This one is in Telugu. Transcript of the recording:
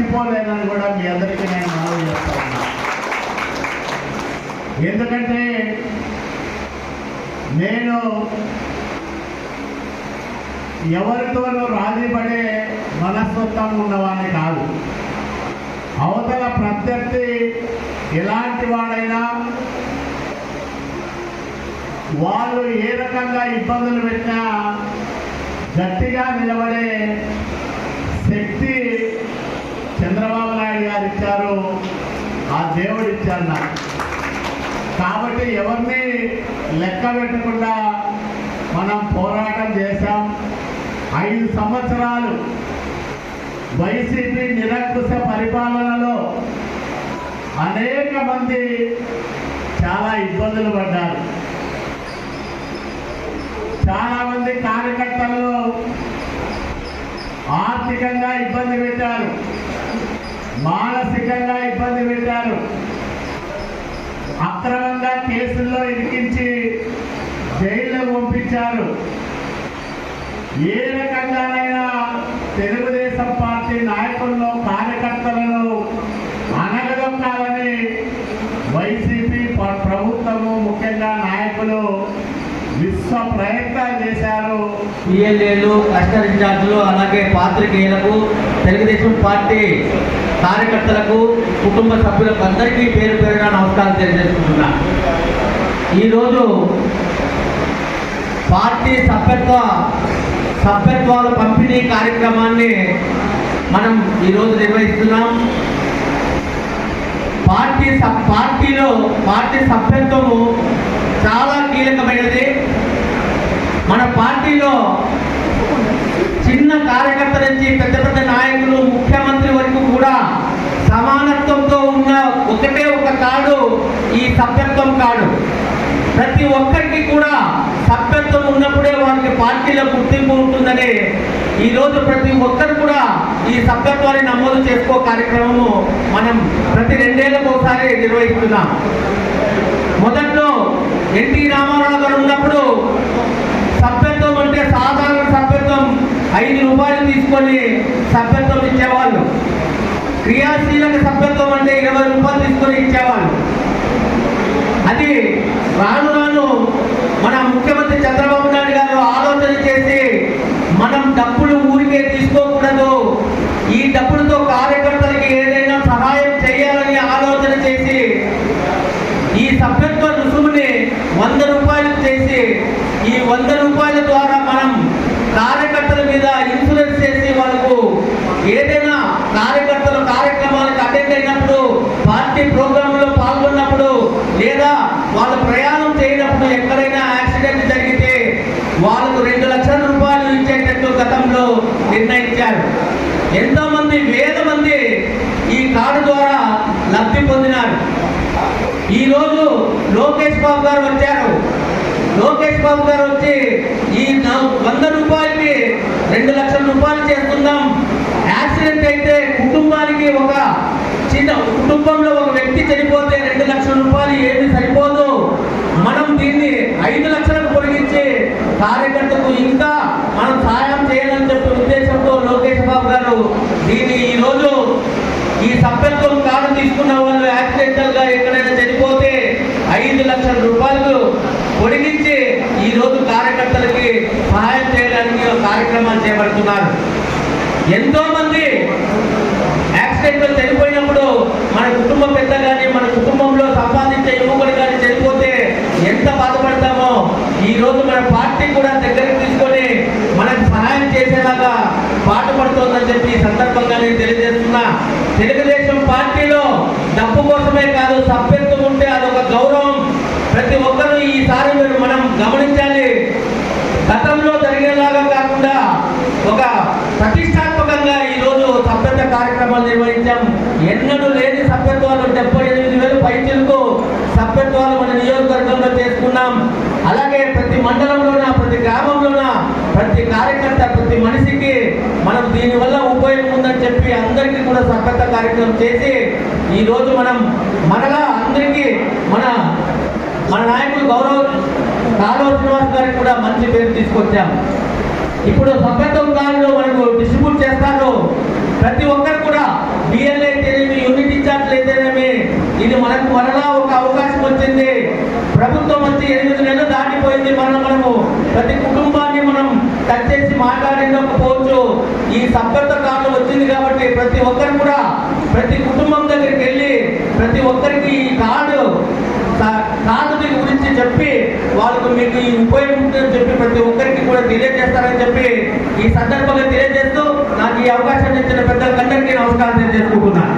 మర్చిపోలేదని కూడా మీ అందరికీ నేను మనవి చేస్తా ఉన్నా. ఎందుకంటే నేను ఎవరితోనూ రాజీ పడే మనస్తత్వం ఉన్నవాడిని కాదు. అవతల ప్రత్యర్థి ఎలాంటి వాడైనా వాళ్ళు ఏ రకంగా ఇబ్బందులు పెట్టినా గట్టిగా నిలబడే శక్తి చంద్రబాబు నాయుడు గారు ఇచ్చారు, ఆ దేవుడు ఇచ్చారు నాకు. కాబట్టి ఎవరిని లెక్క పెట్టకుండా మనం పోరాటం చేశాం. 5 సంవత్సరాలు వైసీపీ నిరంకుశ పరిపాలనలో అనేక మంది చాలా ఇబ్బందులు పడ్డారు. చాలామంది కార్యకర్తలను ఆర్థికంగా ఇబ్బంది పెట్టారు, మానసికంగా ఇబ్బంది పెట్టారు, అక్రమంగా కేసుల్లో ఇరికించి జైల్లో పంపించారు. ఏ రకంగానైనా తెలుగుదేశం పార్టీ నాయకులను కార్యకర్తలను అనగదొక్కాలని వైసీపీ ప్రభుత్వము ముఖ్యంగా నాయకులు విశ్వ ప్రయత్నాలు చేశారు. పిఎల్ఏలు, కస్టర్ ఇన్ఛార్జీలు, అలాగే పాత్రికేయులకు, తెలుగుదేశం పార్టీ కార్యకర్తలకు, కుటుంబ సభ్యులకు అందరికీ పేరు పేరుగా నమస్కారం తెలియజేసుకుంటున్నా. ఈరోజు పార్టీ సభ్యత్వాల పంపిణీ కార్యక్రమాన్ని మనం ఈరోజు నిర్వహిస్తున్నాం. పార్టీ సభ్యత్వము చాలా కీలకమైనది. మన పార్టీలో చిన్న కార్యకర్త నుంచి పెద్ద పెద్ద నాయకులు, ముఖ్యమంత్రి వరకు కూడా సమానత్వంతో ఉన్న ఒకటే ఒక కార్డు ఈ సభ్యత్వం కార్డు. ప్రతి ఒక్కరికి కూడా సభ్యత్వం ఉన్నప్పుడే వారికి పార్టీలో గుర్తింపు ఉంటుందని ఈరోజు ప్రతి ఒక్కరు కూడా ఈ సభ్యత్వాన్ని నమోదు చేసుకో కార్యక్రమము మనం ప్రతి 2 ఏళ్ళకు ఒకసారి నిర్వహిస్తున్నాం. మొదట్లో ఎన్టీ రామారావు గారు ఉన్నప్పుడు సభ్యత్వం అంటే సాధారణ సభ్యత్వం 5 రూపాయలు తీసుకొని సభ్యత్వం ఇచ్చేవాళ్ళు. క్రియాశీలక సభ్యత్వం అంటే 20 రూపాయలు తీసుకొని ఇచ్చేవాళ్ళు. అది రాను రాను మన ముఖ్యమంత్రి చంద్రబాబు నాయుడు గారు ఆలోచన చేసి మనం డబ్బులు ఊరికే తీసుకోకూడదు, ఈ డబ్బులతో కార్యకర్తలకి ఏదైనా సహాయం చేయాలని ఆలోచన చేసి ఈ సభ్యత్వ రుసుముని 100 రూపాయలు చేసి ఈ 100 రూపాయల ద్వారా మనం కార్యకర్తల మీద ఇన్సూరెన్స్ చేసి వాళ్ళకు ఏదైనా కార్యకర్తలు కార్యక్రమాలకు అటెండ్ అయినప్పుడు, పార్టీ ప్రోగ్రాంలో పాల్గొన్నప్పుడు, లేదా వాళ్ళు ప్రయాణం చేయనప్పుడు ఎక్కడైనా యాక్సిడెంట్ జరిగితే వాళ్ళకు 2 లక్షల రూపాయలు ఇచ్చేటట్టు గతంలో నిర్ణయించారు. ఎంతో మంది, వేల మంది ఈ కార్డు ద్వారా లబ్ధి పొందినారు. ఈరోజు లోకేష్ బాబు గారు వచ్చారు. లోకేష్ బాబు గారు వచ్చి ఈ 100 రూపాయలకి 2 లక్షల రూపాయలు చేస్తున్నాం. యాక్సిడెంట్ అయితే కుటుంబానికి, ఒక చిన్న కుటుంబంలో ఒక వ్యక్తి చనిపోతే 2 లక్షల రూపాయలు ఏమి సరిపోదు, మనం దీన్ని 5 లక్షలకు పొడిగించి కార్యకర్తకు ఇంకా మనం సహాయం చేయాలని చెప్పే ఉద్దేశంతో లోకేష్ బాబు గారు దీన్ని ఈరోజు ఈ సభ్యత్వం కార్డు తీసుకున్న వాళ్ళు యాక్సిడెంటల్ గా ఎక్కడైనా చనిపోతే 5 లక్షల రూపాయలు పొడిగించి ఈరోజు కార్యకర్తలకి సహాయం చేయడానికి కార్యక్రమాలు చేపడుతున్నారు. ఎంతో మంది యాక్సిడెంట్లో చనిపోయినప్పుడు మన కుటుంబ పెద్ద కానీ, మన కుటుంబంలో సంపాదించే యువకుడు కానీ చనిపోతే ఎంత బాధపడతామో ఈరోజు మన పార్టీ కూడా దగ్గరికి తీసుకొని మనకు సహాయం చేసేలాగా పాటుపడుతోందని చెప్పి సందర్భంగా నేను తెలియజేస్తున్నా. తెలుగుదేశం పార్టీలో డబ్బు కోసమే కాదు, సభ్యత్వం ఉంటే అదొక గౌరవం. ప్రతి ఒక్కరూ ఈసారి మనం గమనించాలి. గతంలో జరిగేలాగా కాకుండా ఒక ప్రతిష్టాత్మకంగా ఈరోజు సభ్యత కార్యక్రమాలు నిర్వహించాం. ఎన్నడూ లేని సభ్యత్వాలు 78,000 పైచిలకు సభ్యత్వాలు మన నియోజకవర్గంలో చేసుకున్నాం. అలాగే ప్రతి మండలంలోన, ప్రతి గ్రామంలోన, ప్రతి కార్యకర్త, ప్రతి మనిషికి మనం దీనివల్ల ఉపయోగం ఉందని చెప్పి అందరికీ కూడా సభ్యత కార్యక్రమం చేసి ఈరోజు మనం మనలా అందరికీ మన నాయకులు కాలువ శ్రీనివాస్ గారికి కూడా మంచి పేరు తీసుకొచ్చాం. ఇప్పుడు సభ్యత్వం కార్డులు మనకు డిస్ట్రిబ్యూట్ చేస్తారు. ప్రతి ఒక్కరు కూడా బిఎల్ అయితేనేమి, యూనిట్ ఇన్ఛార్జ్లు అయితేనేమి, ఇది మనకు మరలా ఒక అవకాశం వచ్చింది. ప్రభుత్వం వచ్చి 8 నెలలు దాటిపోయింది. మనము ప్రతి కుటుంబాన్ని మనం టచ్ చేసి మాట్లాడకపోవచ్చు. ఈ సభ్యత్వ కార్డు వచ్చింది కాబట్టి ప్రతి ఒక్కరు కూడా ప్రతి కుటుంబం దగ్గరికి వెళ్ళి ప్రతి ఒక్కరికి ఈ కార్డు గురించి చెప్పి వాళ్ళకు మీకు ఈ ఉపయోగం ఉంటుందని చెప్పి ప్రతి ఒక్కరికి కూడా తెలియజేస్తారని చెప్పి ఈ సందర్భంగా తెలియజేస్తూ నాకు ఈ అవకాశం ఇచ్చిన పెద్దలందరికీ నమస్కారం తెలియజేసుకుంటున్నాను.